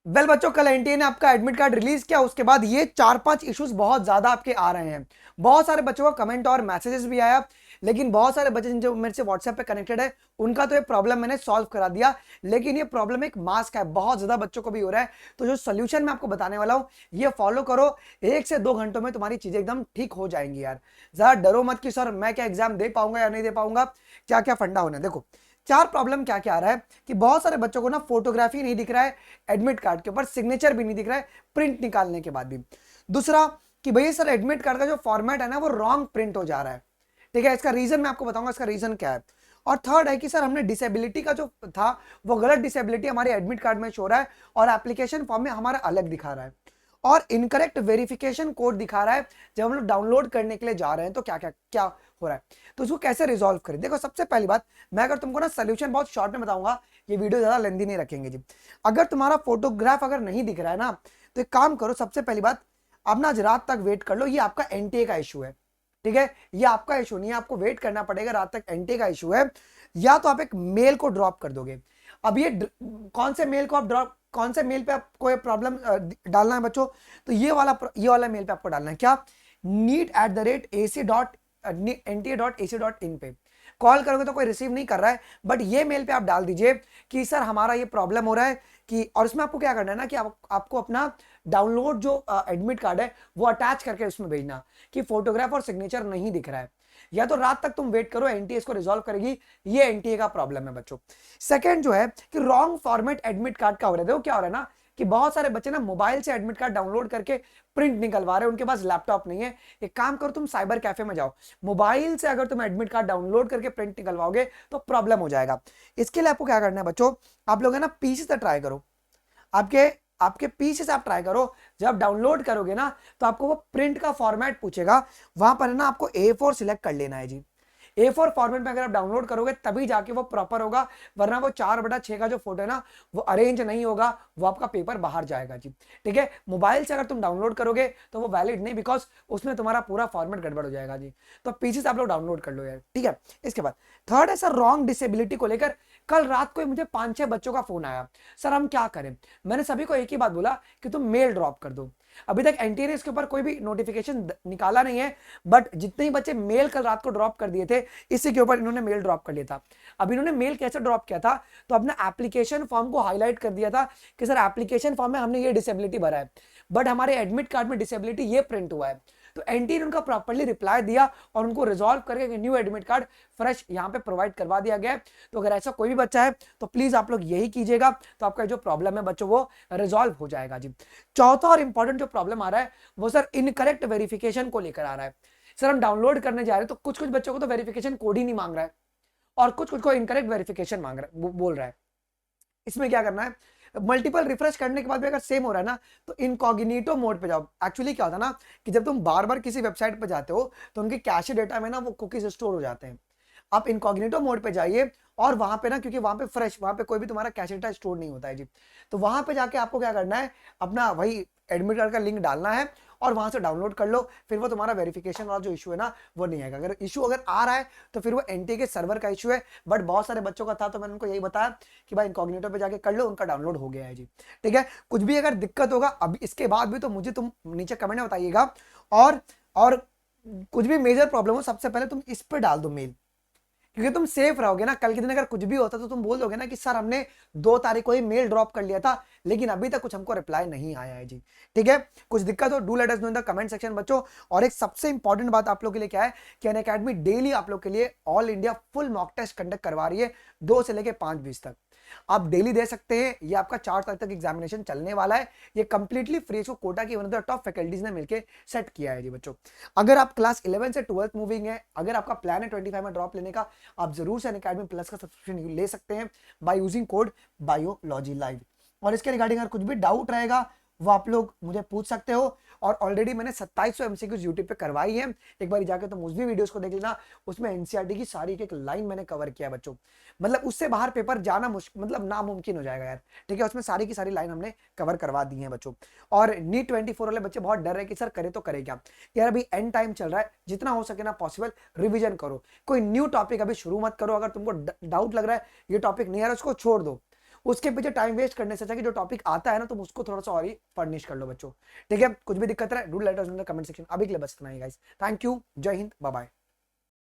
Well बच्चों, कल NTA ने आपका एडमिट कार्ड रिलीज किया, उसके बाद ये 4-5 इश्यूज बहुत ज्यादा आपके आ रहे हैं। बहुत सारे बच्चों का कमेंट और मैसेजेस भी आया, लेकिन बहुत सारे बच्चे जो मेरे से व्हाट्सएप पे कनेक्टेड है उनका तो ये प्रॉब्लम मैंने सॉल्व करा दिया। लेकिन ये प्रॉब्लम एक मास्क है, बहुत ज्यादा बच्चों को भी हो रहा है। तो जो सोल्यूशन मैं आपको बताने वाला हूँ ये फॉलो करो, 1 से 2 घंटों में तुम्हारी चीजें एकदम ठीक हो जाएंगी यार। ज्यादा डरो मत कि सर मैं क्या एग्जाम दे पाऊंगा या नहीं दे पाऊंगा, क्या क्या फंडा होना है। देखो, चार प्रॉब्लम क्या क्या आ रहा है कि बहुत सारे बच्चों को ना फोटोग्राफी नहीं दिख रहा है, एडमिट कार्ड के ऊपर सिग्नेचर भी नहीं दिख रहा है प्रिंट निकालने के बाद भी। दूसरा कि भैया सर एडमिट कार्ड का जो फॉर्मेट है ना वो रॉन्ग प्रिंट हो जा रहा है। ठीक है, इसका रीजन मैं आपको बताऊंगा इसका रीजन क्या है। और थर्ड है कि सर हमने डिसेबिलिटी का जो था वो गलत डिसेबिलिटी हमारे एडमिट कार्ड में शो हो रहा है और एप्लीकेशन फॉर्म में हमारा अलग दिखा रहा है, और इनकरेक्ट वेरिफिकेशन कोड दिखा रहा है जब हम लोग डाउनलोड करने के लिए जा रहे हैं। तो क्या क्या क्या हो रहा है, तो इसको कैसे रिजॉल्व करें। देखो, सबसे पहली बात, मैं अगर तुमको ना सोल्यूशन बहुत शॉर्ट में बताऊंगा, ये वीडियो ज्यादा लेंदी नहीं रखेंगे जी। अगर तुम्हारा फोटोग्राफ अगर नहीं दिख रहा है ना, तो एक काम करो, सबसे पहली बात, अब ना आज रात तक वेट कर लो, ये आपका एनटीए का इशू है। ठीक है, ये आपका इशू नहीं है, आपको वेट करना पड़ेगा, रात तक एनटीए का इशू है। या तो आप एक मेल को ड्रॉप कर दोगे। अब ये कौन से मेल को आप ड्रॉप, कौन से मेल पे आपको ये प्रॉब्लम डालना है बच्चों, तो ये वाला मेल पे आपको डालना है, क्या, neat@ac.nta.ac.in पे। कॉल करोगे तो कोई रिसीव नहीं कर रहा है, बट ये मेल पे आप डाल दीजिए कि सर हमारा ये प्रॉब्लम हो रहा है कि, और इसमें आपको क्या करना है ना कि आपको अपना डाउनलोड जो एडमिट कार्ड है वो अटैच करके उसमें भेजना कि फोटोग्राफ और सिग्नेचर नहीं दिख रहा है। या तो रात तक तुम वेट करो, एनटीए इसको रिजॉल्व करेगी, ये एनटीए का प्रॉब्लम है बच्चों। सेकंड जो है कि रॉन्ग फॉर्मेट एडमिट कार्ड का हो रहा है। देखो क्या हो रहा है ना कि बहुत सारे बच्चे ना मोबाइल से एडमिट कार्ड डाउनलोड करके प्रिंट निकलवा रहे हैं, उनके पास लैपटॉप नहीं है। एक काम करो, तुम साइबर कैफे में जाओ, मोबाइल से अगर तुम एडमिट कार्ड डाउनलोड करके प्रिंट निकलवाओगे तो प्रॉब्लम हो जाएगा। इसके लिए आपको क्या करना है बच्चों, आप लोग है ना पीसी से ट्राई करो, आपके आपके पीसी से आप ट्राई करो। जब आप डाउनलोड करोगे ना तो आपको वो प्रिंट का फॉर्मेट पूछेगा, वहां पर है ना आपको A4 सिलेक्ट कर लेना है जी। A4 फॉर्मेट में अगर आप डाउनलोड करोगे तभी जाके वो प्रॉपर होगा, वरना वो 4/6 का जो फोटो है ना वो अरेंज नहीं होगा, वो आपका पेपर बाहर जाएगा जी। ठीक है, मोबाइल से अगर तुम डाउनलोड करोगे तो वो वैलिड नहीं, बिकॉज उसमें तुम्हारा पूरा फॉर्मेट गड़बड़ हो जाएगा जी। तो पीसी से आप लोग डाउनलोड कर लो यार। ठीक है, इसके बाद थर्ड है सर रॉन्ग डिसेबिलिटी को लेकर। कल रात को मुझे 5-6 बच्चों का फोन आया, सर हम क्या करें। मैंने सभी को एक ही बात बोला कि तुम मेल ड्रॉप कर दो। अभी तक एनटीए ने इसके ऊपर कोई भी नोटिफिकेशन निकाला नहीं है, बट जितने ही बच्चे मेल कल रात को ड्रॉप कर दिए थे इसी के ऊपर इन्होंने मेल ड्रॉप कर लिया था। अब इन्होंने मेल कैसे ड्रॉप किया था, तो अपना एप्लीकेशन फॉर्म को हाईलाइट कर दिया था कि सर एप्लीकेशन फॉर्म में हमने ये डिसेबिलिटी भरा है, बट हमारे एडमिट कार्ड में डिसेबिलिटी ये प्रिंट हुआ है। तो एनटीए ने उनका प्रॉपर्ली रिप्लाई दिया और उनको रिजॉल्व करके न्यू एडमिट कार्ड फ्रेश यहाँ पे प्रोवाइड करवा दिया गया है। तो अगर ऐसा कोई भी बच्चा है तो प्लीज आप लोग यही कीजिएगा, तो आपका जो प्रॉब्लम है बच्चों वो रिजॉल्व हो जाएगा जी। चौथा और इंपॉर्टेंट जो प्रॉब्लम आ रहा है वो सर इनकरेक्ट वेरिफिकेशन को लेकर आ रहा है। सर हम डाउनलोड करने जा रहे हैं तो कुछ कुछ बच्चों को तो वेरिफिकेशन कोड ही नहीं मांग रहा है और कुछ कुछ को इनकरेक्ट वेरिफिकेशन मांग रहा है, बोल रहा है। इसमें क्या करना है, मल्टीपल रिफ्रेश करने के बाद भी अगर सेम हो रहा है ना तो इनकॉग्निटो मोड पे जाओ। एक्चुअली क्या होता है ना कि जब तुम बार बार किसी वेबसाइट पे जाते हो तो उनके कैश डेटा में ना वो कुकीज स्टोर हो जाते हैं। आप इनकॉग्निटो मोड पे जाइए और वहां पे ना, क्योंकि वहां पे फ्रेश, वहां पे कोई भी तुम्हारा कैश डेटा स्टोर नहीं होता है जी। तो वहां पे जाके आपको क्या करना है, अपना वही एडमिट कार्ड का लिंक डालना है और वहां से डाउनलोड कर लो, फिर वो तुम्हारा वेरिफिकेशन वाला जो इशू है ना वो नहीं आएगा। अगर इशू अगर आ रहा है तो फिर वो एनटीए के सर्वर का इशू है, बट बहुत सारे बच्चों का था तो मैंने उनको यही बताया कि भाई इनकॉग्निटो पे जाके कर लो, उनका डाउनलोड हो गया है जी। ठीक है, कुछ भी अगर दिक्कत होगा अभी इसके बाद भी तो मुझे तुम नीचे कमेंट में बताइएगा। और कुछ भी मेजर प्रॉब्लम हो सबसे पहले तुम इस पे डाल दो मेल, क्योंकि तुम सेफ रहोगे ना। कल के दिन अगर कुछ भी होता तो तुम बोल दोगे ना कि सर हमने 2 तारीख को ही मेल ड्रॉप कर लिया था लेकिन अभी तक कुछ हमको रिप्लाई नहीं आया है जी। ठीक है, कुछ दिक्कत हो do let us know in the comment section बच्चों। और एक सबसे इंपॉर्टेंट बात आप लोग के लिए क्या है कि अनअकैडमी डेली आप लोग के लिए all India full mock test conduct करवा रही है 2 से लेकर 5-20 तक। आप डेली दे सकते हैं, ये आपका 4 तारीख तक एग्जामिनेशन चलने वाला है। ये कंप्लीटली फ्री, इसको कोटा की one of the top faculties ने मिलकर सेट किया है जी बच्चों। अगर आप क्लास 11 से 12th मूविंग है, अगर आपका प्लान है 25 में ड्रॉप लेने का, आप जरूर से अनअकैडमी प्लस का सब्सक्रिप्शन ले सकते हैं by using code biology live. और इसके रिगार्डिंग अगर कुछ भी डाउट रहेगा वो आप लोग मुझे पूछ सकते हो। और ऑलरेडी मैंने 2700 एमसीक्यूज यूट्यूब पे करवाई है, एक बार जाके तुम उस भी वीडियोस को देख लेना। उसमें एनसीईआरटी की सारी एक लाइन मैंने कवर किया है बच्चों, मतलब उससे बाहर पेपर जाना मुश्किल, मतलब नामुमकिन हो जाएगा यार। ठीक है, उसमें सारी की सारी लाइन हमने कवर करवा दी है बच्चों। और नीट 24 वाले बच्चे बहुत डर रहे हैं कि सर करे तो करे क्या यार। अभी एंड टाइम चल रहा है, जितना हो सके ना पॉसिबल रिविजन करो। कोई न्यू टॉपिक अभी शुरू मत करो, अगर तुमको डाउट लग रहा है ये टॉपिक नहीं आ रहा उसको छोड़ दो, उसके पीछे टाइम वेस्ट करने से अच्छा कि जो टॉपिक आता है ना तुम उसको थोड़ा सा और ही फर्निश कर लो बच्चों। ठीक है, कुछ भी दिक्कत रहे do let us in the comment section. अभी के लिए बस इतना ही गाइस, थैंक यू, जय हिंद, बाय बाय।